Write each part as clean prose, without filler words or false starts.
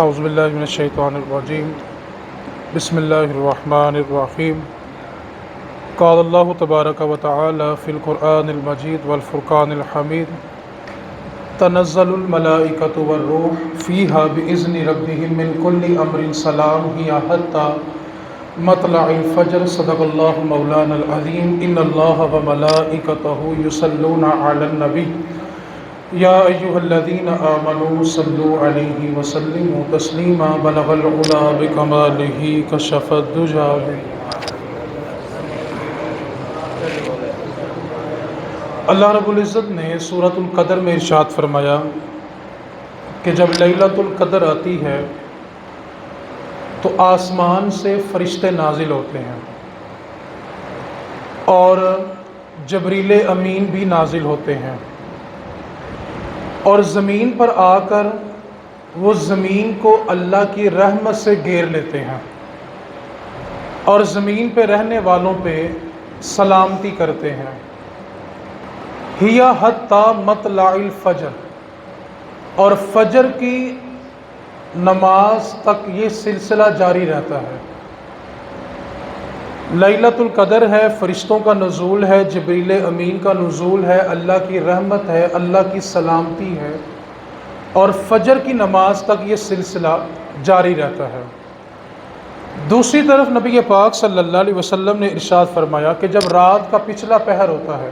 اعوذ باللہ من الشیطان الرجیم بسم اللہ الرحمن الرحیم قال اللہ تبارک و تعالی فی القرآن المجید والفرقان الحمید تنزل الملائکۃ والروح فیہا بإذن ربہم من کل امر سلام ہی حتی مطلع الفجر صدق اللہ مولانا العظیم ان اللہ وملائکتہ یصلون علی النبی یا ایہا الذین آمنوا صلوا علیہ وسلموا تسلیما بلغ العلا بکمالہ کشف الدجی اللہ رب العزت نے سورۃ القدر میں ارشاد فرمایا کہ جب لیلۃ القدر آتی ہے تو آسمان سے فرشتے نازل ہوتے ہیں اور جبریل امین بھی نازل ہوتے ہیں اور زمین پر آ کر وہ زمین کو اللہ کی رحمت سے گھیر لیتے ہیں اور زمین پہ رہنے والوں پہ سلامتی کرتے ہیں ہیا حتی مطلع الفجر، اور فجر کی نماز تک یہ سلسلہ جاری رہتا ہے۔ لیلۃ القدر ہے، فرشتوں کا نزول ہے، جبریل امین کا نزول ہے، اللہ کی رحمت ہے، اللہ کی سلامتی ہے، اور فجر کی نماز تک یہ سلسلہ جاری رہتا ہے۔ دوسری طرف نبی پاک صلی اللہ علیہ وسلم نے ارشاد فرمایا کہ جب رات کا پچھلا پہر ہوتا ہے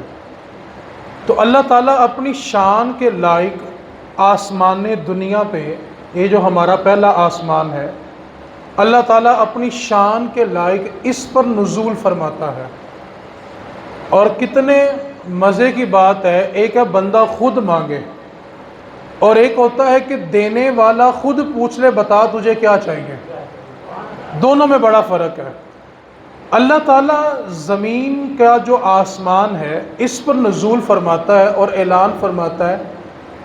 تو اللہ تعالیٰ اپنی شان کے لائق آسمان دنیا پہ، یہ جو ہمارا پہلا آسمان ہے، اللہ تعالیٰ اپنی شان کے لائق اس پر نزول فرماتا ہے۔ اور کتنے مزے کی بات ہے، ایک ہے بندہ خود مانگے اور ایک ہوتا ہے کہ دینے والا خود پوچھ لے بتا تجھے کیا چاہیے۔ دونوں میں بڑا فرق ہے۔ اللہ تعالیٰ زمین کا جو آسمان ہے اس پر نزول فرماتا ہے اور اعلان فرماتا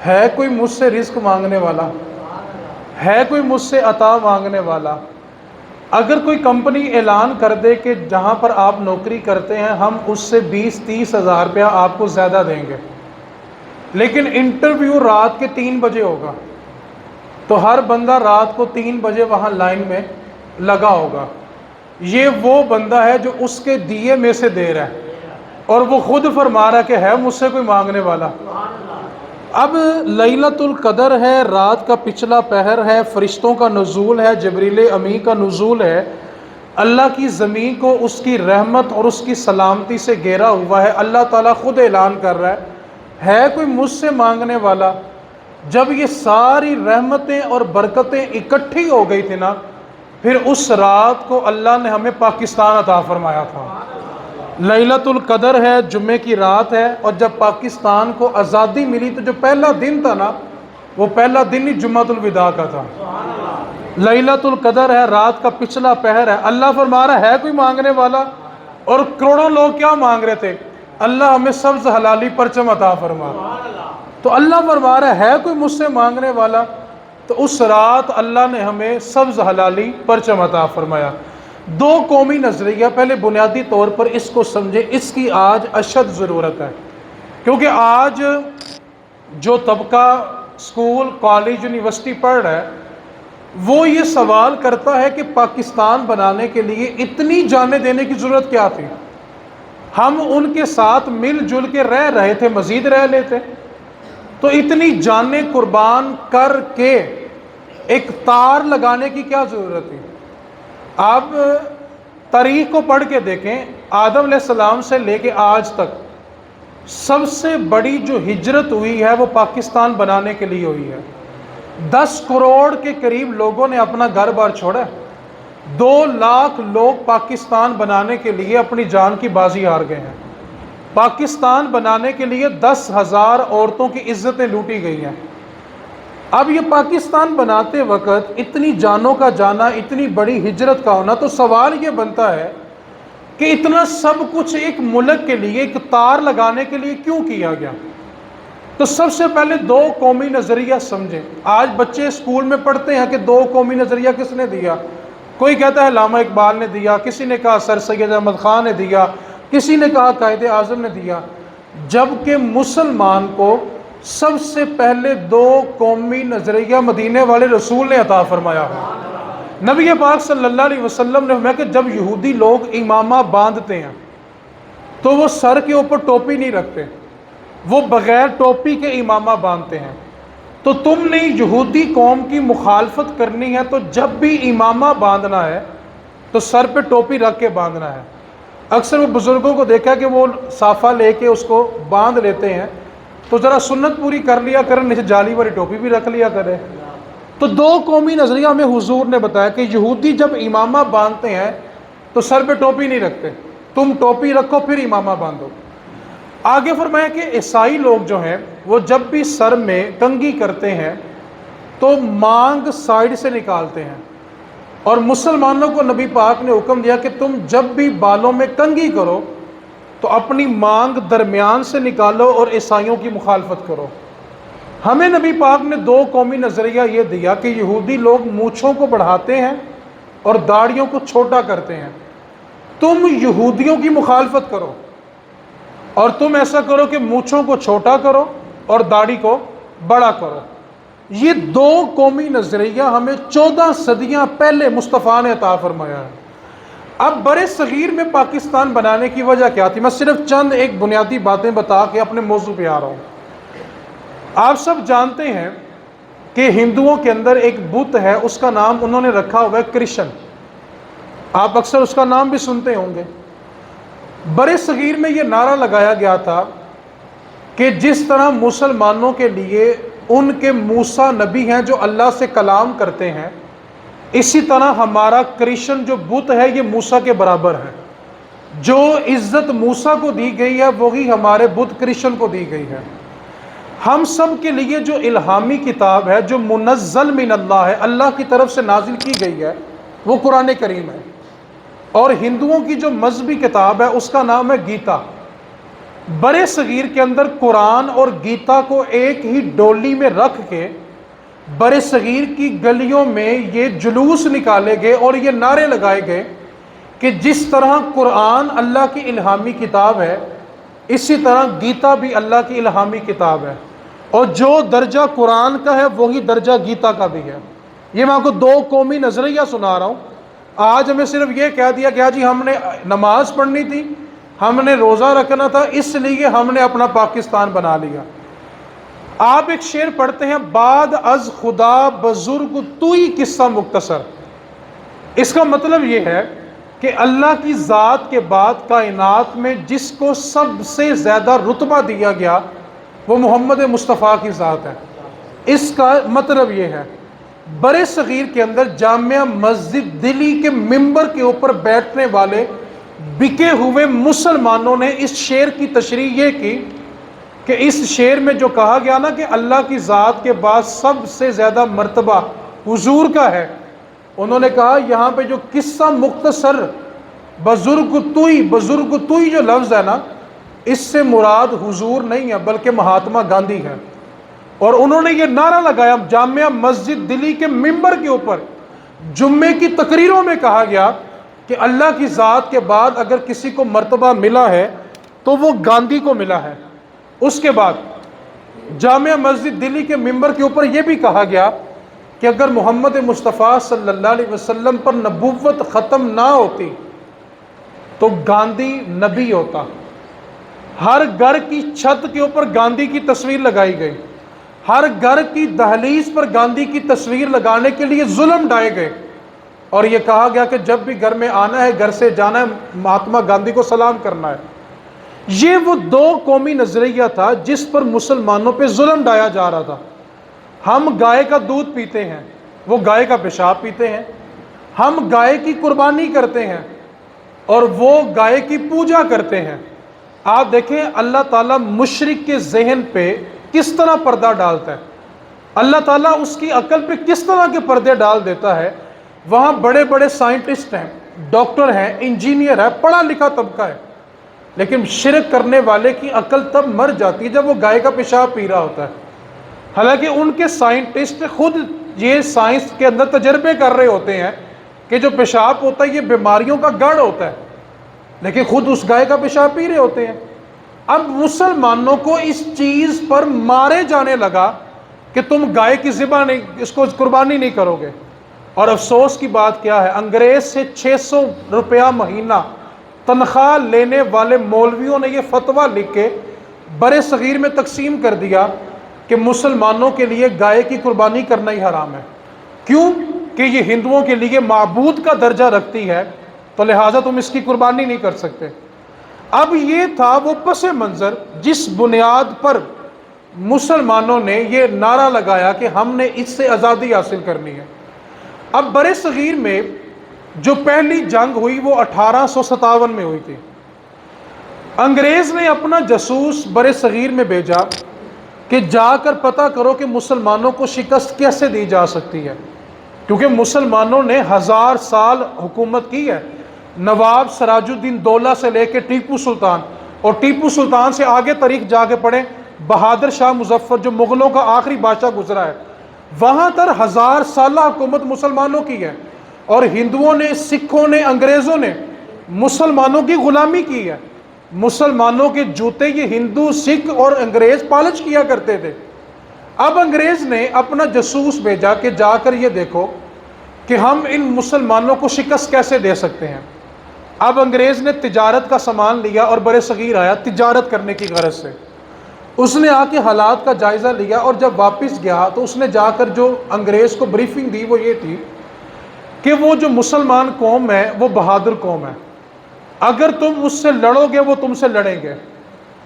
ہے کوئی مجھ سے رزق مانگنے والا، ہے کوئی مجھ سے عطا مانگنے والا۔ اگر کوئی کمپنی اعلان کر دے کہ جہاں پر آپ نوکری کرتے ہیں ہم اس سے 20-30 ہزار روپیہ آپ کو زیادہ دیں گے، لیکن انٹرویو رات کے 3 بجے ہوگا، تو ہر بندہ رات کو 3 بجے وہاں لائن میں لگا ہوگا۔ یہ وہ بندہ ہے جو اس کے دیے میں سے دے رہا ہے اور وہ خود فرما رہا ہے کہ ہے مجھ سے کوئی مانگنے والا۔ اب لیلۃ القدر ہے، رات کا پچھلا پہر ہے، فرشتوں کا نزول ہے، جبریل امین کا نزول ہے، اللہ کی زمین کو اس کی رحمت اور اس کی سلامتی سے گھیرا ہوا ہے۔ اللہ تعالیٰ خود اعلان کر رہا ہے کوئی مجھ سے مانگنے والا۔ جب یہ ساری رحمتیں اور برکتیں اکٹھی ہو گئی تھی نا، پھر اس رات کو اللہ نے ہمیں پاکستان عطا فرمایا تھا۔ لیلۃ القدر ہے، جمعے کی رات ہے، اور جب پاکستان کو آزادی ملی تو جو پہلا دن تھا نا، وہ پہلا دن ہی جمعۃ الوداع کا تھا۔ لیلۃ القدر ہے، رات کا پچھلا پہر ہے، اللہ فرما رہا ہے کوئی مانگنے والا، اور کروڑوں لوگ کیا مانگ رہے تھے؟ اللہ ہمیں سبز حلالی پرچم عطا فرما۔ تو اللہ فرما رہا ہے کوئی مجھ سے مانگنے والا، تو اس رات اللہ نے ہمیں سبز حلالی پرچم عطا فرمایا۔ دو قومی نظریہ، پہلے بنیادی طور پر اس کو سمجھیں، اس کی آج اشد ضرورت ہے، کیونکہ آج جو طبقہ اسکول، کالج، یونیورسٹی پڑھ رہا ہے وہ یہ سوال کرتا ہے کہ پاکستان بنانے کے لیے اتنی جانیں دینے کی ضرورت کیا تھی؟ ہم ان کے ساتھ مل جل کے رہ رہے تھے، مزید رہ لیتے، تو اتنی جانیں قربان کر کے ایک تار لگانے کی کیا ضرورت تھی؟ آپ تاریخ کو پڑھ کے دیکھیں، آدم علیہ السلام سے لے کے آج تک سب سے بڑی جو ہجرت ہوئی ہے وہ پاکستان بنانے کے لیے ہوئی ہے۔ 10 کروڑ کے قریب لوگوں نے اپنا گھر بار چھوڑا، 2 لاکھ لوگ پاکستان بنانے کے لیے اپنی جان کی بازی ہار گئے ہیں۔ پاکستان بنانے کے لیے 10,000 عورتوں کی عزتیں لوٹی گئی ہیں۔ اب یہ پاکستان بناتے وقت اتنی جانوں کا جانا، اتنی بڑی ہجرت کا ہونا، تو سوال یہ بنتا ہے کہ اتنا سب کچھ ایک ملک کے لیے، ایک تار لگانے کے لیے کیوں کیا گیا؟ تو سب سے پہلے 2 قومی نظریہ سمجھیں۔ آج بچے اسکول میں پڑھتے ہیں کہ 2 قومی نظریہ کس نے دیا؟ کوئی کہتا ہے علامہ اقبال نے دیا، کسی نے کہا سر سید احمد خان نے دیا، کسی نے کہا قائد اعظم نے دیا، جبکہ مسلمان کو سب سے پہلے دو قومی نظریہ مدینے والے رسول نے عطا فرمایا ہے۔ نبی پاک صلی اللہ علیہ وسلم نے فرمایا کہ جب یہودی لوگ امامہ باندھتے ہیں تو وہ سر کے اوپر ٹوپی نہیں رکھتے، وہ بغیر ٹوپی کے امامہ باندھتے ہیں۔ تو تم نے یہودی قوم کی مخالفت کرنی ہے تو جب بھی امامہ باندھنا ہے تو سر پہ ٹوپی رکھ کے باندھنا ہے۔ اکثر وہ بزرگوں کو دیکھا کہ وہ صافہ لے کے اس کو باندھ لیتے ہیں، تو ذرا سنت پوری کر لیا کریں، نیچے جالی والی ٹوپی بھی رکھ لیا کرے۔ تو دو قومی نظریہ ہمیں حضور نے بتایا کہ یہودی جب امامہ باندھتے ہیں تو سر پہ ٹوپی نہیں رکھتے، تم ٹوپی رکھو پھر امامہ باندھو۔ آگے فرمایا کہ عیسائی لوگ جو ہیں وہ جب بھی سر میں کنگھی کرتے ہیں تو مانگ سائیڈ سے نکالتے ہیں، اور مسلمانوں کو نبی پاک نے حکم دیا کہ تم جب بھی بالوں میں کنگھی کرو تو اپنی مانگ درمیان سے نکالو اور عیسائیوں کی مخالفت کرو۔ ہمیں نبی پاک نے دو قومی نظریہ یہ دیا کہ یہودی لوگ مونچھوں کو بڑھاتے ہیں اور داڑھیوں کو چھوٹا کرتے ہیں، تم یہودیوں کی مخالفت کرو اور تم ایسا کرو کہ مونچھوں کو چھوٹا کرو اور داڑھی کو بڑا کرو۔ یہ دو قومی نظریہ ہمیں 14 صدیاں پہلے مصطفیٰ نے عطا فرمایا ہے۔ اب برے صغیر میں پاکستان بنانے کی وجہ کیا تھی؟ میں صرف چند ایک بنیادی باتیں بتا کے اپنے موضوع پہ آ رہا ہوں۔ آپ سب جانتے ہیں کہ ہندوؤں کے اندر ایک بت ہے، اس کا نام انہوں نے رکھا ہوا ہے کرشن، آپ اکثر اس کا نام بھی سنتے ہوں گے۔ برے صغیر میں یہ نعرہ لگایا گیا تھا کہ جس طرح مسلمانوں کے لیے ان کے موسیٰ نبی ہیں جو اللہ سے کلام کرتے ہیں، اسی طرح ہمارا کرشن جو بت ہے یہ موسیٰ کے برابر ہے۔ جو عزت موسیٰ کو دی گئی ہے وہی ہمارے بت کرشن کو دی گئی ہے۔ ہم سب کے لیے جو الہامی کتاب ہے، جو منزل من اللہ ہے، اللہ کی طرف سے نازل کی گئی ہے، وہ قرآن کریم ہے۔ اور ہندوؤں کی جو مذہبی کتاب ہے اس کا نام ہے گیتا۔ برے صغیر کے اندر قرآن اور گیتا کو ایک ہی ڈولی میں رکھ کے برے صغیر کی گلیوں میں یہ جلوس نکالے گئے اور یہ نعرے لگائے گئے کہ جس طرح قرآن اللہ کی الہامی کتاب ہے، اسی طرح گیتا بھی اللہ کی الہامی کتاب ہے، اور جو درجہ قرآن کا ہے وہی درجہ گیتا کا بھی ہے۔ یہ میں آپ کو دو قومی نظریہ سنا رہا ہوں۔ آج ہمیں صرف یہ کہہ دیا کہ جی ہم نے نماز پڑھنی تھی، ہم نے روزہ رکھنا تھا، اس لیے ہم نے اپنا پاکستان بنا لیا۔ آپ ایک شعر پڑھتے ہیں، بعد از خدا بزرگ توئی قصہ مختصر۔ اس کا مطلب یہ ہے کہ اللہ کی ذات کے بعد کائنات میں جس کو سب سے زیادہ رتبہ دیا گیا وہ محمد مصطفیٰ کی ذات ہے۔ اس کا مطلب یہ ہے، برے صغیر کے اندر جامعہ مسجد دلی کے ممبر کے اوپر بیٹھنے والے بکے ہوئے مسلمانوں نے اس شعر کی تشریح یہ کی کہ اس شعر میں جو کہا گیا نا کہ اللہ کی ذات کے بعد سب سے زیادہ مرتبہ حضور کا ہے، انہوں نے کہا یہاں پہ جو قصہ مختصر بزرگ توئی جو لفظ ہے نا، اس سے مراد حضور نہیں ہے بلکہ مہاتما گاندھی ہے۔ اور انہوں نے یہ نعرہ لگایا جامعہ مسجد دلی کے ممبر کے اوپر، جمعے کی تقریروں میں کہا گیا کہ اللہ کی ذات کے بعد اگر کسی کو مرتبہ ملا ہے تو وہ گاندھی کو ملا ہے۔ اس کے بعد جامعہ مسجد دلی کے ممبر کے اوپر یہ بھی کہا گیا کہ اگر محمد مصطفیٰ صلی اللہ علیہ وسلم پر نبوت ختم نہ ہوتی تو گاندھی نبی ہوتا۔ ہر گھر کی چھت کے اوپر گاندھی کی تصویر لگائی گئی، ہر گھر کی دہلیز پر گاندھی کی تصویر لگانے کے لیے ظلم ڈھائے گئے، اور یہ کہا گیا کہ جب بھی گھر میں آنا ہے، گھر سے جانا ہے، مہاتما گاندھی کو سلام کرنا ہے۔ یہ وہ دو قومی نظریہ تھا جس پر مسلمانوں پہ ظلم ڈھایا جا رہا تھا۔ ہم گائے کا دودھ پیتے ہیں، وہ گائے کا پیشاب پیتے ہیں۔ ہم گائے کی قربانی کرتے ہیں اور وہ گائے کی پوجا کرتے ہیں۔ آپ دیکھیں اللہ تعالیٰ مشرک کے ذہن پہ کس طرح پردہ ڈالتا ہے، اللہ تعالیٰ اس کی عقل پہ کس طرح کے پردے ڈال دیتا ہے۔ وہاں بڑے بڑے سائنٹسٹ ہیں، ڈاکٹر ہیں، انجینئر ہے، پڑھا لکھا طبقہ ہے، لیکن شرک کرنے والے کی عقل تب مر جاتی ہے جب وہ گائے کا پیشاب پی رہا ہوتا ہے۔ حالانکہ ان کے سائنٹسٹ خود یہ سائنس کے اندر تجربے کر رہے ہوتے ہیں کہ جو پیشاب ہوتا ہے یہ بیماریوں کا گڑھ ہوتا ہے، لیکن خود اس گائے کا پیشاب پی رہے ہوتے ہیں۔ اب مسلمانوں کو اس چیز پر مارے جانے لگا کہ تم گائے کی ذبح نہیں، اس کو قربانی نہیں کرو گے۔ اور افسوس کی بات کیا ہے، انگریز سے 600 روپیہ مہینہ تنخواہ لینے والے مولویوں نے یہ فتویٰ لکھ کے برِ صغیر میں تقسیم کر دیا کہ مسلمانوں کے لیے گائے کی قربانی کرنا ہی حرام ہے۔ کیوں؟ کہ یہ ہندوؤں کے لیے معبود کا درجہ رکھتی ہے، تو لہٰذا تم اس کی قربانی نہیں کر سکتے۔ اب یہ تھا وہ پس منظر جس بنیاد پر مسلمانوں نے یہ نعرہ لگایا کہ ہم نے اس سے آزادی حاصل کرنی ہے۔ اب برِ صغیر میں جو پہلی جنگ ہوئی وہ 1857 میں ہوئی تھی۔ انگریز نے اپنا جاسوس برِ صغیر میں بھیجا کہ جا کر پتہ کرو کہ مسلمانوں کو شکست کیسے دی جا سکتی ہے، کیونکہ مسلمانوں نے 1000 سال حکومت کی ہے، نواب سراج الدین دولہ سے لے کے ٹیپو سلطان، اور ٹیپو سلطان سے آگے تاریخ جا کے پڑھیں بہادر شاہ مظفر جو مغلوں کا آخری بادشاہ گزرا ہے، وہاں تر 1000 سالہ حکومت مسلمانوں کی ہے، اور ہندوؤں نے، سکھوں نے، انگریزوں نے مسلمانوں کی غلامی کی ہے۔ مسلمانوں کے جوتے یہ ہندو، سکھ اور انگریز پالش کیا کرتے تھے۔ اب انگریز نے اپنا جاسوس بھیجا کہ جا کر یہ دیکھو کہ ہم ان مسلمانوں کو شکست کیسے دے سکتے ہیں۔ اب انگریز نے تجارت کا سامان لیا اور برِ صغیر آیا تجارت کرنے کی غرض سے۔ اس نے آ کے حالات کا جائزہ لیا، اور جب واپس گیا تو اس نے جا کر جو انگریز کو بریفنگ دی وہ یہ تھی کہ وہ جو مسلمان قوم ہے وہ بہادر قوم ہے، اگر تم اس سے لڑو گے وہ تم سے لڑیں گے،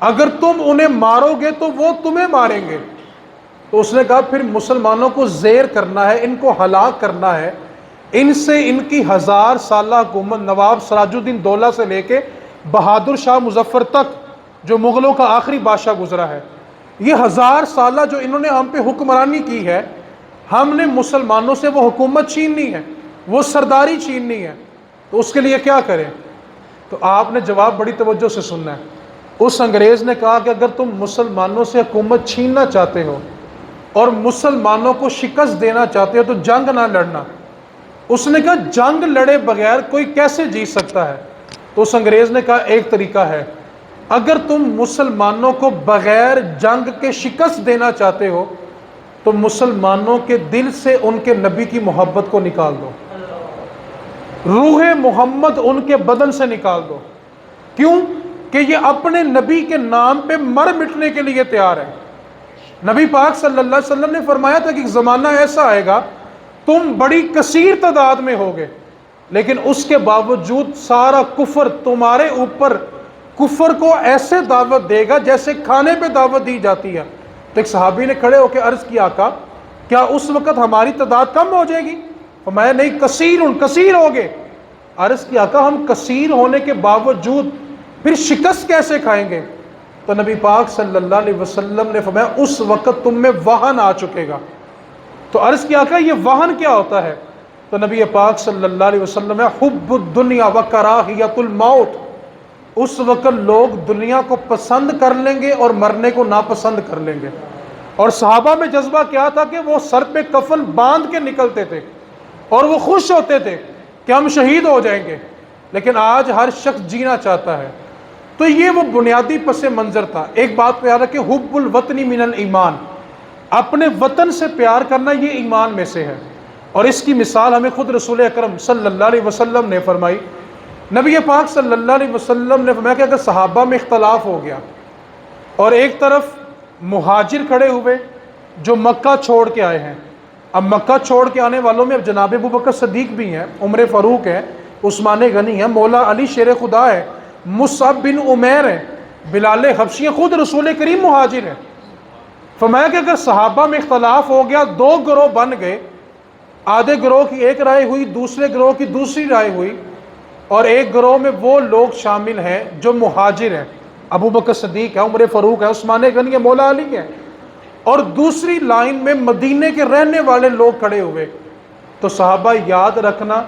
اگر تم انہیں مارو گے تو وہ تمہیں ماریں گے۔ تو اس نے کہا پھر مسلمانوں کو زیر کرنا ہے، ان کو ہلاک کرنا ہے، ان سے ان کی 1000 سالہ حکومت نواب سراج الدین دولہ سے لے کے بہادر شاہ مظفر تک جو مغلوں کا آخری بادشاہ گزرا ہے، یہ 1000 سالہ جو انہوں نے ہم پہ حکمرانی کی ہے، ہم نے مسلمانوں سے وہ حکومت چھیننی ہے، وہ سرداری چھیننی ہے، تو اس کے لیے کیا کریں؟ تو آپ نے جواب بڑی توجہ سے سننا ہے۔ اس انگریز نے کہا کہ اگر تم مسلمانوں سے حکومت چھیننا چاہتے ہو اور مسلمانوں کو شکست دینا چاہتے ہو تو جنگ نہ لڑنا۔ اس نے کہا جنگ لڑے بغیر کوئی کیسے جیت سکتا ہے؟ تو اس انگریز نے کہا ایک طریقہ ہے، اگر تم مسلمانوں کو بغیر جنگ کے شکست دینا چاہتے ہو تو مسلمانوں کے دل سے ان کے نبی کی محبت کو نکال دو، روح محمد ان کے بدن سے نکال دو۔ کیوں؟ کہ یہ اپنے نبی کے نام پہ مر مٹنے کے لیے تیار ہے۔ نبی پاک صلی اللہ علیہ وسلم نے فرمایا تھا کہ ایک زمانہ ایسا آئے گا تم بڑی کثیر تعداد میں ہوگے، لیکن اس کے باوجود سارا کفر تمہارے اوپر کفر کو ایسے دعوت دے گا جیسے کھانے پہ دعوت دی جاتی ہے۔ تو ایک صحابی نے کھڑے ہو کے عرض کیا آقا کیا اس وقت ہماری تعداد کم ہو جائے گی؟ فرمایا نہیں، کثیر ہوگے۔ عرض کیا آقا ہم کثیر ہونے کے باوجود پھر شکست کیسے کھائیں گے؟ تو نبی پاک صلی اللہ علیہ وسلم نے فرمایا اس وقت تم میں وہن آ چکے گا۔ تو عرض کیا آقا یہ وہن کیا ہوتا ہے؟ تو نبی پاک صلی اللہ علیہ وسلم نے حب الدنیا و کراہیت الموت، اس وقت لوگ دنیا کو پسند کر لیں گے اور مرنے کو ناپسند کر لیں گے۔ اور صحابہ میں جذبہ کیا تھا کہ وہ سر پہ کفن باندھ کے نکلتے تھے اور وہ خوش ہوتے تھے کہ ہم شہید ہو جائیں گے، لیکن آج ہر شخص جینا چاہتا ہے۔ تو یہ وہ بنیادی پس منظر تھا۔ ایک بات پہ یاد ہے کہ حب الوطنی من الایمان، اپنے وطن سے پیار کرنا یہ ایمان میں سے ہے، اور اس کی مثال ہمیں خود رسول اکرم صلی اللہ علیہ وسلم نے فرمائی۔ نبی پاک صلی اللہ علیہ وسلم نے فرمایا کہ اگر صحابہ میں اختلاف ہو گیا اور ایک طرف مہاجر کھڑے ہوئے جو مکہ چھوڑ کے آئے ہیں، اب مکہ چھوڑ کے آنے والوں میں اب جناب ابوبکر صدیق بھی ہیں، عمر فاروق ہیں، عثمان غنی ہیں، مولا علی شیر خدا ہے، مصعب بن عمیر ہیں، بلال حبشی ہیں، خود رسول کریم مہاجر ہیں۔ فرمایا کہ اگر صحابہ میں اختلاف ہو گیا، دو گروہ بن گئے، آدھے گروہ کی ایک رائے ہوئی، دوسرے گروہ کی دوسری رائے ہوئی، اور ایک گروہ میں وہ لوگ شامل ہیں جو مہاجر ہیں، ابو بکر صدیق ہے، عمر فاروق ہے، عثمان غنی ہے، مولا علی ہے، اور دوسری لائن میں مدینے کے رہنے والے لوگ کھڑے ہوئے، تو صحابہ یاد رکھنا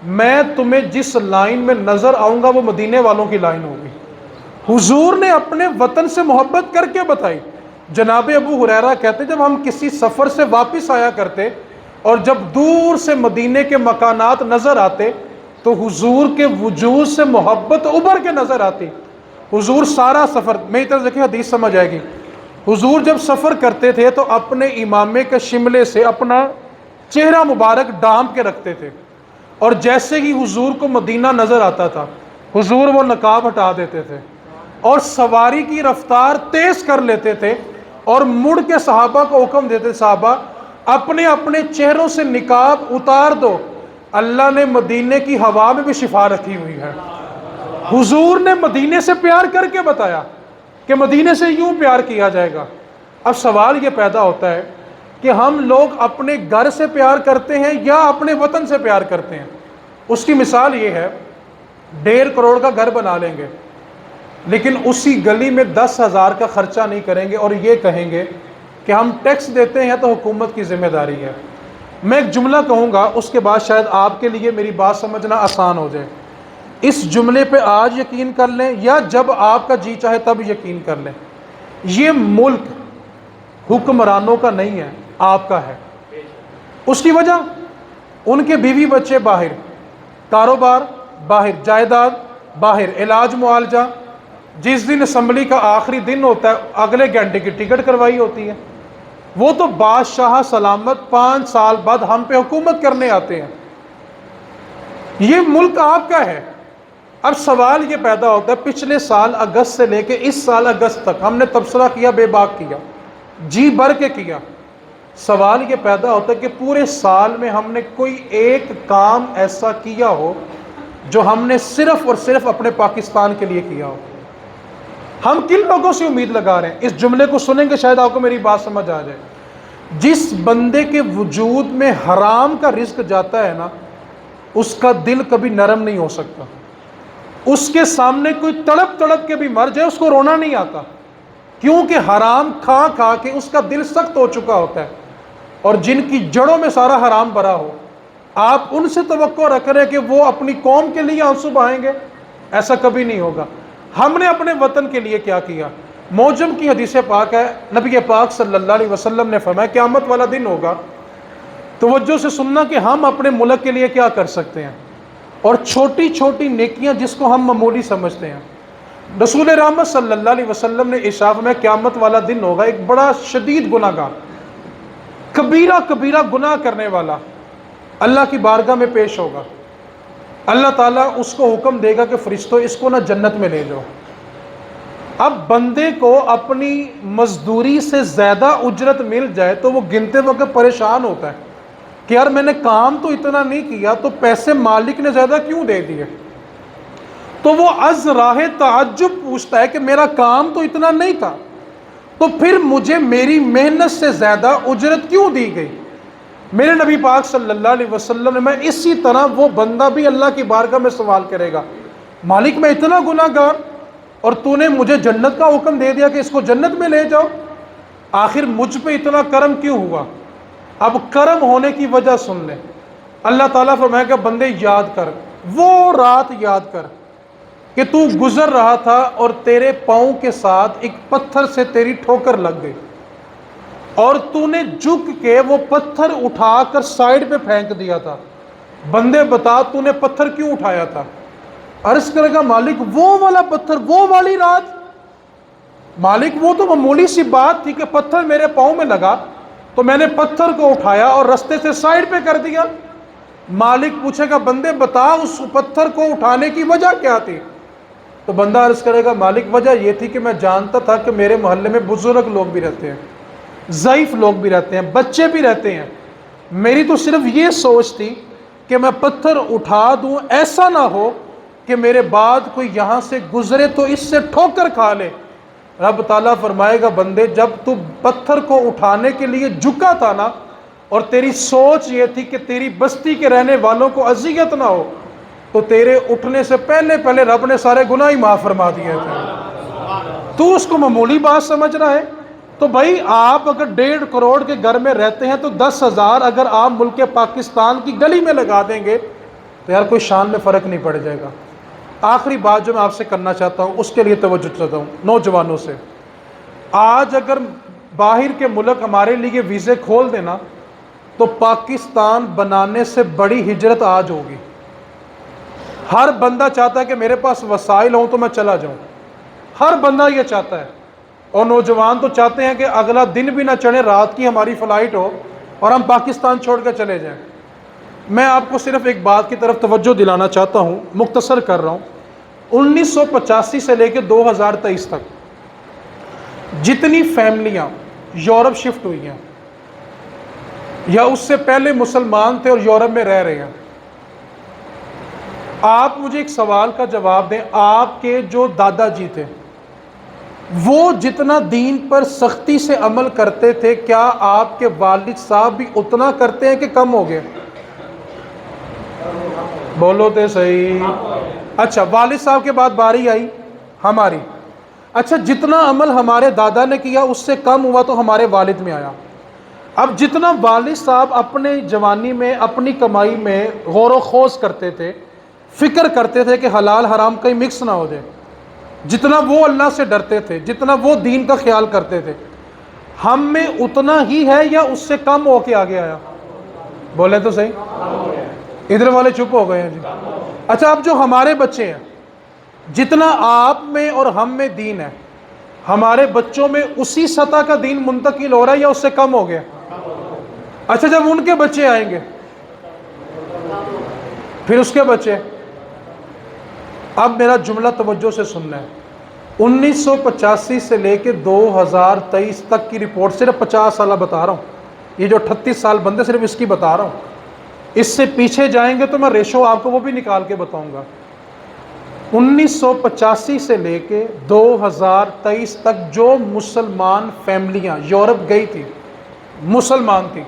میں تمہیں جس لائن میں نظر آؤں گا وہ مدینے والوں کی لائن ہوگی۔ حضور نے اپنے وطن سے محبت کر کے بتائی۔ جناب ابو ہریرہ کہتے جب ہم کسی سفر سے واپس آیا کرتے اور جب دور سے مدینے کے مکانات نظر آتے تو حضور کے وجود سے محبت ابھر کے نظر آتی، حضور سارا سفر، میری طرف دیکھیں حدیث سمجھ آئے گی، حضور جب سفر کرتے تھے تو اپنے امامے کے شملے سے اپنا چہرہ مبارک ڈھانپ کے رکھتے تھے، اور جیسے ہی حضور کو مدینہ نظر آتا تھا حضور وہ نقاب ہٹا دیتے تھے اور سواری کی رفتار تیز کر لیتے تھے، اور مڑ کے صحابہ کو حکم دیتے، صحابہ اپنے اپنے چہروں سے نقاب اتار دو، اللہ نے مدینے کی ہوا میں بھی شفا رکھی ہوئی ہے۔ حضور نے مدینے سے پیار کر کے بتایا کہ مدینے سے یوں پیار کیا جائے گا۔ اب سوال یہ پیدا ہوتا ہے کہ ہم لوگ اپنے گھر سے پیار کرتے ہیں یا اپنے وطن سے پیار کرتے ہیں؟ اس کی مثال یہ ہے، 1.5 کروڑ کا گھر بنا لیں گے لیکن اسی گلی میں 10,000 کا خرچہ نہیں کریں گے اور یہ کہیں گے کہ ہم ٹیکس دیتے ہیں تو حکومت کی ذمہ داری ہے۔ میں ایک جملہ کہوں گا، اس کے بعد شاید آپ کے لیے میری بات سمجھنا آسان ہو جائے۔ اس جملے پہ آج یقین کر لیں یا جب آپ کا جی چاہے تب یقین کر لیں، یہ ملک حکمرانوں کا نہیں ہے، آپ کا ہے۔ اس کی وجہ، ان کے بیوی بچے باہر، کاروبار باہر، جائیداد باہر، علاج معالجہ، جس دن اسمبلی کا آخری دن ہوتا ہے اگلے گھنٹے کی ٹکٹ کروائی ہوتی ہے، وہ تو بادشاہ سلامت 5 سال بعد ہم پہ حکومت کرنے آتے ہیں۔ یہ ملک آپ کا ہے۔ اب سوال یہ پیدا ہوتا ہے، پچھلے سال اگست سے لے کے اس سال اگست تک ہم نے تبصرہ کیا، بے باک کیا، جی بھر کے کیا۔ سوال یہ پیدا ہوتا ہے کہ پورے سال میں ہم نے کوئی ایک کام ایسا کیا ہو جو ہم نے صرف اور صرف اپنے پاکستان کے لیے کیا ہو؟ ہم کن لوگوں سے امید لگا رہے ہیں؟ اس جملے کو سنیں گے شاید آپ کو میری بات سمجھ آ جائے۔ جس بندے کے وجود میں حرام کا رزق جاتا ہے نا، اس کا دل کبھی نرم نہیں ہو سکتا۔ اس کے سامنے کوئی تڑپ تڑپ کے بھی مر جائے اس کو رونا نہیں آتا، کیونکہ حرام کھا کھا کے اس کا دل سخت ہو چکا ہوتا ہے۔ اور جن کی جڑوں میں سارا حرام بھرا ہو، آپ ان سے توقع رکھ رہے کہ وہ اپنی قوم کے لیے آنسو بہائیں گے؟ ایسا کبھی نہیں ہوگا۔ ہم نے اپنے وطن کے لیے کیا کیا؟ موجم کی حدیث پاک ہے، نبی پاک صلی اللہ علیہ وسلم نے فرمایا قیامت والا دن ہوگا، توجہ سے سننا، کہ ہم اپنے ملک کے لیے کیا کر سکتے ہیں، اور چھوٹی چھوٹی نیکیاں جس کو ہم معمولی سمجھتے ہیں۔ رسول رحمت صلی اللہ علیہ وسلم نے ارشاد میں قیامت والا دن ہوگا، ایک بڑا شدید گناہ گار، کبیرہ کبیرہ گناہ کرنے والا اللہ کی بارگاہ میں پیش ہوگا۔ اللہ تعالیٰ اس کو حکم دے گا کہ فرشتوں اس کو نہ جنت میں لے جاؤ۔ اب بندے کو اپنی مزدوری سے زیادہ اجرت مل جائے تو وہ گنتے وقت پریشان ہوتا ہے کہ یار میں نے کام تو اتنا نہیں کیا، تو پیسے مالک نے زیادہ کیوں دے دیے؟ تو وہ از راہ تعجب پوچھتا ہے کہ میرا کام تو اتنا نہیں تھا، تو پھر مجھے میری محنت سے زیادہ اجرت کیوں دی گئی؟ میرے نبی پاک صلی اللہ علیہ وسلم نے، میں اسی طرح وہ بندہ بھی اللہ کی بارگاہ میں سوال کرے گا، مالک میں اتنا گناہ گار اور تو نے مجھے جنت کا حکم دے دیا کہ اس کو جنت میں لے جاؤ، آخر مجھ پہ اتنا کرم کیوں ہوا؟ اب کرم ہونے کی وجہ سن لیں۔ اللہ تعالیٰ فرمائے گا بندے یاد کر، وہ رات یاد کر کہ تو گزر رہا تھا اور تیرے پاؤں کے ساتھ ایک پتھر سے تیری ٹھوکر لگ گئی، اور تو نے جھک کے وہ پتھر اٹھا کر سائیڈ پہ پھینک دیا تھا، بندے بتا تو نے پتھر کیوں اٹھایا تھا؟ عرض کرے گا مالک وہ والا پتھر، وہ والی رات۔ مالک وہ تو معمولی سی بات تھی کہ پتھر میرے پاؤں میں لگا تو میں نے پتھر کو اٹھایا اور رستے سے سائیڈ پہ کر دیا۔ مالک پوچھے گا بندے بتا اس پتھر کو اٹھانے کی وجہ کیا تھی؟ تو بندہ عرض کرے گا مالک وجہ یہ تھی کہ میں جانتا تھا کہ میرے محلے میں بزرگ لوگ بھی رہتے ہیں، ضعیف لوگ بھی رہتے ہیں، بچے بھی رہتے ہیں، میری تو صرف یہ سوچ تھی کہ میں پتھر اٹھا دوں، ایسا نہ ہو کہ میرے بعد کوئی یہاں سے گزرے تو اس سے ٹھوکر کھا لے۔ رب تعالیٰ فرمائے گا بندے جب تو پتھر کو اٹھانے کے لیے جھکا تھا نا، اور تیری سوچ یہ تھی کہ تیری بستی کے رہنے والوں کو اذیت نہ ہو، تو تیرے اٹھنے سے پہلے پہلے رب نے سارے گناہ ہی معاف فرما دیے تھے۔ تو اس کو معمولی بات سمجھ رہا ہے؟ تو بھائی آپ اگر 1.5 کروڑ کے گھر میں رہتے ہیں تو 10,000 اگر آپ ملک پاکستان کی گلی میں لگا دیں گے تو یار کوئی شان میں فرق نہیں پڑ جائے گا۔ آخری بات جو میں آپ سے کرنا چاہتا ہوں اس کے لیے توجہ چاہتا ہوں نوجوانوں سے، آج اگر باہر کے ملک ہمارے لیے ویزے کھول دینا تو پاکستان بنانے سے بڑی ہجرت آج ہوگی۔ ہر بندہ چاہتا ہے کہ میرے پاس وسائل ہوں تو میں چلا جاؤں، ہر بندہ یہ چاہتا ہے، اور نوجوان تو چاہتے ہیں کہ اگلا دن بھی نہ چڑھے، رات کی ہماری فلائٹ ہو اور ہم پاکستان چھوڑ کے چلے جائیں۔ میں آپ کو صرف ایک بات کی طرف توجہ دلانا چاہتا ہوں، مختصر کر رہا ہوں۔ 1985 سے لے کے 2023 تک جتنی فیملیاں یورپ شفٹ ہوئی ہیں یا اس سے پہلے مسلمان تھے اور یورپ میں رہ رہے ہیں، آپ مجھے ایک سوال کا جواب دیں، آپ کے جو دادا جی تھے وہ جتنا دین پر سختی سے عمل کرتے تھے، کیا آپ کے والد صاحب بھی اتنا کرتے ہیں کہ کم ہو گئے؟ بولو تے صحیح۔ اچھا، والد صاحب کے بعد باری آئی ہماری۔ اچھا، جتنا عمل ہمارے دادا نے کیا اس سے کم ہوا تو ہمارے والد میں آیا۔ اب جتنا والد صاحب اپنے جوانی میں اپنی کمائی میں غور و خوض کرتے تھے، فکر کرتے تھے کہ حلال حرام کہیں مکس نہ ہو جائے، جتنا وہ اللہ سے ڈرتے تھے، جتنا وہ دین کا خیال کرتے تھے، ہم میں اتنا ہی ہے یا اس سے کم ہو کے آگے آیا؟ بولیں تو صحیح۔ ادھر والے چپ ہو گئے ہیں جی۔ اچھا، اب جو ہمارے بچے ہیں، جتنا آپ میں اور ہم میں دین ہے، ہمارے بچوں میں اسی سطح کا دین منتقل ہو رہا ہے یا اس سے کم ہو گیا؟ اچھا، جب ان کے بچے آئیں گے پھر اس کے بچے، اب میرا جملہ توجہ سے سننا ہے۔ 1985 سے لے کے 2023 تک کی رپورٹ، صرف 50 سالہ بتا رہا ہوں، یہ جو 38 سال بندے صرف اس کی بتا رہا ہوں، اس سے پیچھے جائیں گے تو میں ریشو آپ کو وہ بھی نکال کے بتاؤں گا۔ 1985 سے لے کے 2023 تک جو مسلمان فیملیاں یورپ گئی تھی، مسلمان تھی،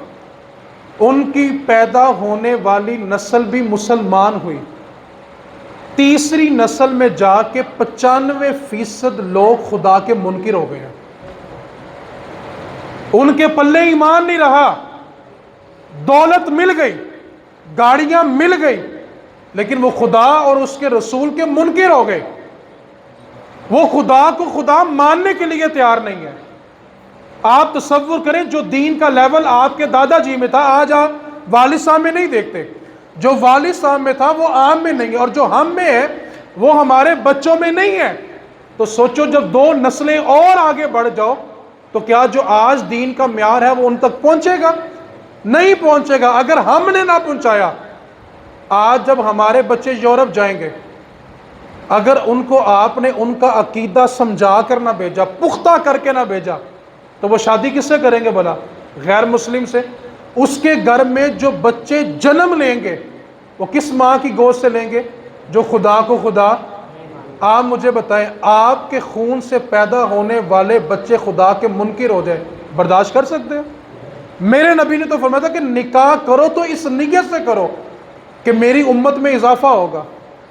ان کی پیدا ہونے والی نسل بھی مسلمان ہوئی۔ تیسری نسل میں جا کے 95% لوگ خدا کے منکر ہو گئے ہیں، ان کے پلے ایمان نہیں رہا، دولت مل گئی، گاڑیاں مل گئی، لیکن وہ خدا اور اس کے رسول کے منکر ہو گئے، وہ خدا کو خدا ماننے کے لیے تیار نہیں ہے۔ آپ تصور کریں، جو دین کا لیول آپ کے دادا جی میں تھا، آج آپ والد صاحب میں نہیں دیکھتے، جو والد صاحب میں تھا وہ عام میں نہیں ہے، اور جو ہم میں ہے وہ ہمارے بچوں میں نہیں ہے۔ تو سوچو، جب 2 نسلیں اور آگے بڑھ جاؤ تو کیا جو آج دین کا معیار ہے وہ ان تک پہنچے گا؟ نہیں پہنچے گا۔ اگر ہم نے نہ پہنچایا، آج جب ہمارے بچے یورپ جائیں گے، اگر ان کو آپ نے ان کا عقیدہ سمجھا کر نہ بھیجا، پختہ کر کے نہ بھیجا، تو وہ شادی کس سے کریں گے بھلا؟ غیر مسلم سے۔ اس کے گھر میں جو بچے جنم لیں گے وہ کس ماں کی گود سے لیں گے؟ جو خدا کو خدا۔ آپ مجھے بتائیں، آپ کے خون سے پیدا ہونے والے بچے خدا کے منکر ہو جائے، برداشت کر سکتے ہیں؟ میرے نبی نے تو فرمایا تھا کہ نکاح کرو تو اس نیت سے کرو کہ میری امت میں اضافہ ہوگا،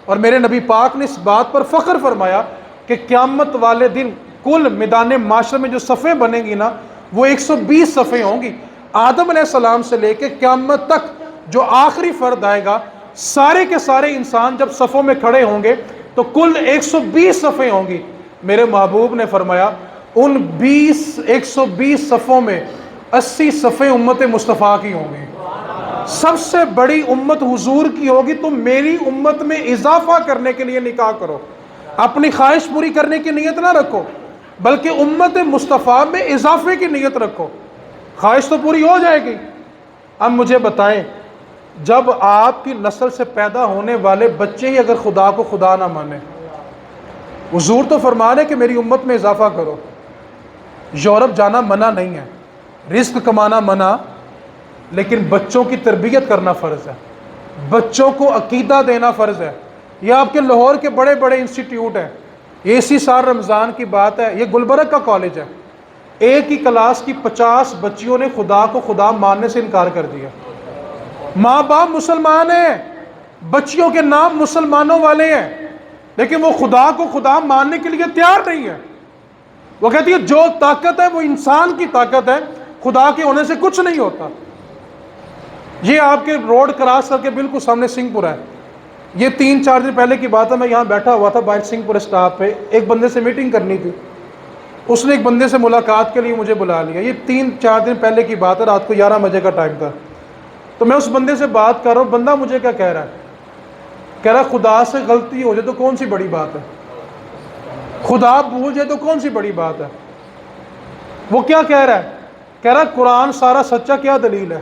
اور میرے نبی پاک نے اس بات پر فخر فرمایا کہ قیامت والے دن کل میدان معاشرے میں جو صفیں بنیں گی نا، وہ 120 صفیں ہوں گی۔ آدم علیہ السلام سے لے کے قیامت تک جو آخری فرد آئے گا، سارے کے سارے انسان جب صفوں میں کھڑے ہوں گے تو کل 120 صفیں ہوں گی۔ میرے محبوب نے فرمایا ان 120 صفوں میں 80 صفیں امت مصطفیٰ کی ہوں گی، سب سے بڑی امت حضور کی ہوگی۔ تم میری امت میں اضافہ کرنے کے لیے نکاح کرو، اپنی خواہش پوری کرنے کی نیت نہ رکھو، بلکہ امت مصطفیٰ میں اضافے کی نیت رکھو، خواہش تو پوری ہو جائے گی۔ اب مجھے بتائیں، جب آپ کی نسل سے پیدا ہونے والے بچے ہی اگر خدا کو خدا نہ مانے، حضور تو فرما رہے کہ میری امت میں اضافہ کرو۔ یورپ جانا منع نہیں ہے، رزق کمانا منع، لیکن بچوں کی تربیت کرنا فرض ہے، بچوں کو عقیدہ دینا فرض ہے۔ یہ آپ کے لاہور کے بڑے بڑے انسٹیٹیوٹ ہیں، یہ اسی سال رمضان کی بات ہے، یہ گلبرگ کا کالج ہے، ایک ہی کلاس کی 50 بچیوں نے خدا کو خدا ماننے سے انکار کر دیا۔ ماں باپ مسلمان ہیں، بچیوں کے نام مسلمانوں والے ہیں، لیکن وہ خدا کو خدا ماننے کے لیے تیار نہیں ہے۔ وہ کہتی ہے جو طاقت ہے وہ انسان کی طاقت ہے، خدا کے ہونے سے کچھ نہیں ہوتا۔ یہ آپ کے روڈ کراس کر کے بالکل سامنے سنگھ پورہ ہے، یہ 3-4 دن پہلے کی بات ہے، میں یہاں بیٹھا ہوا تھا باہر سنگھ پورہ اسٹاپ پہ، ایک بندے سے میٹنگ کرنی تھی، اس نے ایک بندے سے ملاقات کے لیے مجھے بلا لیا، یہ 3-4 دن پہلے کی بات ہے، رات کو 11 بجے کا ٹائم تھا۔ تو میں اس بندے سے بات کر رہا ہوں، بندہ مجھے کیا کہہ رہا ہے، کہہ رہا ہے خدا سے غلطی ہو جائے تو کون سی بڑی بات ہے، خدا بھول جائے تو کون سی بڑی بات ہے؟ وہ کیا کہہ رہا ہے؟ کہہ رہا ہے قرآن سارا سچا، کیا دلیل ہے؟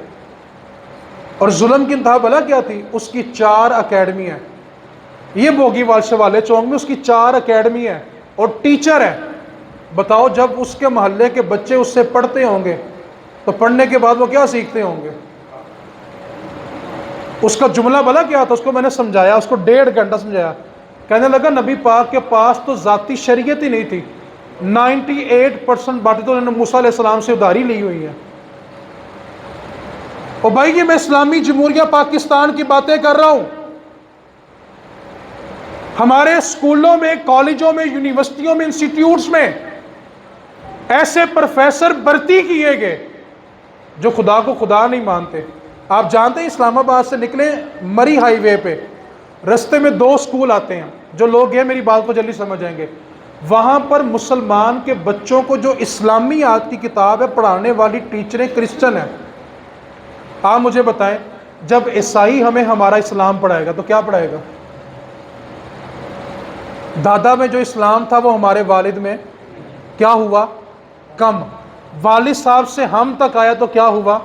اور ظلم کی انتہا بلا کیا تھی؟ اس کی 4 اکیڈمی ہیں، یہ بوگی والشے والے چونک میں اس کی 4 اکیڈمی ہے اور ٹیچر ہے۔ بتاؤ جب اس کے محلے کے بچے اس سے پڑھتے ہوں گے تو پڑھنے کے بعد وہ کیا سیکھتے ہوں گے؟ اس کا جملہ بلا کیا تھا؟ اس کو میں نے سمجھایا، اس کو 1.5 گھنٹہ سمجھایا، کہنے لگا نبی پاک کے پاس تو ذاتی شریعت ہی نہیں تھی، 98% باتیں تو انہوں نے موسیٰ علیہ السلام سے ادھاری لی ہوئی ہیں۔ اور بھائی یہ میں اسلامی جمہوریہ پاکستان کی باتیں کر رہا ہوں، ہمارے اسکولوں میں، کالجوں میں، یونیورسٹیوں میں، انسٹیٹیوٹس میں ایسے پروفیسر بھرتی کیے گئے جو خدا کو خدا نہیں مانتے۔ آپ جانتے ہیں اسلام آباد سے نکلے مری ہائی وے پہ رستے میں 2 اسکول آتے ہیں، جو لوگ ہیں میری بات کو جلدی سمجھ جائیں گے۔ وہاں پر مسلمان کے بچوں کو جو اسلامیات کی کتاب ہے پڑھانے والی ٹیچریں کرسچن ہیں۔ آپ مجھے بتائیں جب عیسائی ہمیں ہمارا اسلام پڑھائے گا تو کیا پڑھائے گا؟ دادا میں جو اسلام تھا وہ ہمارے والد میں کیا ہوا؟ کم۔ والد صاحب سے ہم تک آیا تو کیا ہوا؟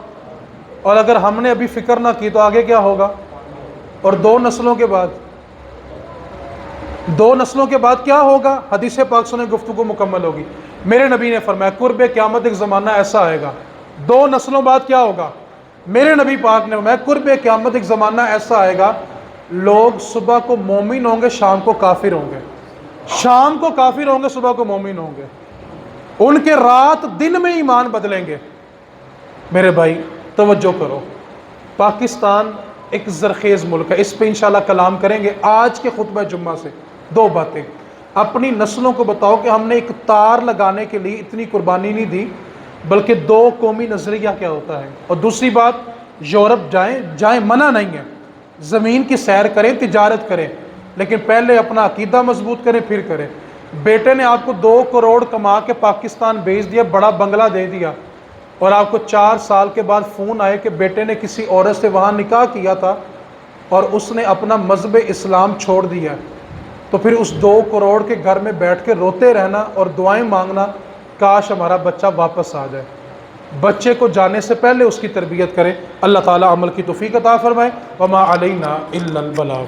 اور اگر ہم نے ابھی فکر نہ کی تو آگے کیا ہوگا؟ اور 2 نسلوں کے بعد، 2 نسلوں کے بعد کیا ہوگا؟ حدیث پاک سنیں، گفتگو مکمل ہوگی۔ میرے نبی نے فرمایا قرب قیامت ایک زمانہ ایسا آئے گا، 2 نسلوں بعد کیا ہوگا؟ میرے نبی پاک نے فرمایا قرب قیامت ایک زمانہ ایسا آئے گا، لوگ صبح کو مومن ہوں گے، شام کو کافر ہوں گے، شام کو کافر ہوں گے، صبح کو مومن ہوں گے، ان کے رات دن میں ایمان بدلیں گے۔ میرے بھائی توجہ کرو، پاکستان ایک زرخیز ملک ہے، اس پہ انشاءاللہ کلام کریں گے۔ آج کے خطبہ جمعہ سے 2 باتیں، اپنی نسلوں کو بتاؤ کہ ہم نے ایک تار لگانے کے لیے اتنی قربانی نہیں دی، بلکہ 2 قومی نظریہ کیا ہوتا ہے۔ اور دوسری بات، یورپ جائیں منع نہیں ہے، زمین کی سیر کریں، تجارت کریں، لیکن پہلے اپنا عقیدہ مضبوط کریں پھر کریں۔ بیٹے نے آپ کو 2 کروڑ کما کے پاکستان بھیج دیا، بڑا بنگلہ دے دیا، اور آپ کو 4 سال کے بعد فون آئے کہ بیٹے نے کسی عورت سے وہاں نکاح کیا تھا اور اس نے اپنا مذہب اسلام چھوڑ دیا، تو پھر اس 2 کروڑ کے گھر میں بیٹھ کے روتے رہنا اور دعائیں مانگنا کاش ہمارا بچہ واپس آ جائے۔ بچے کو جانے سے پہلے اس کی تربیت کریں۔ اللہ تعالیٰ عمل کی توفیق عطا فرمائے۔ وما علینا الا البلاغ۔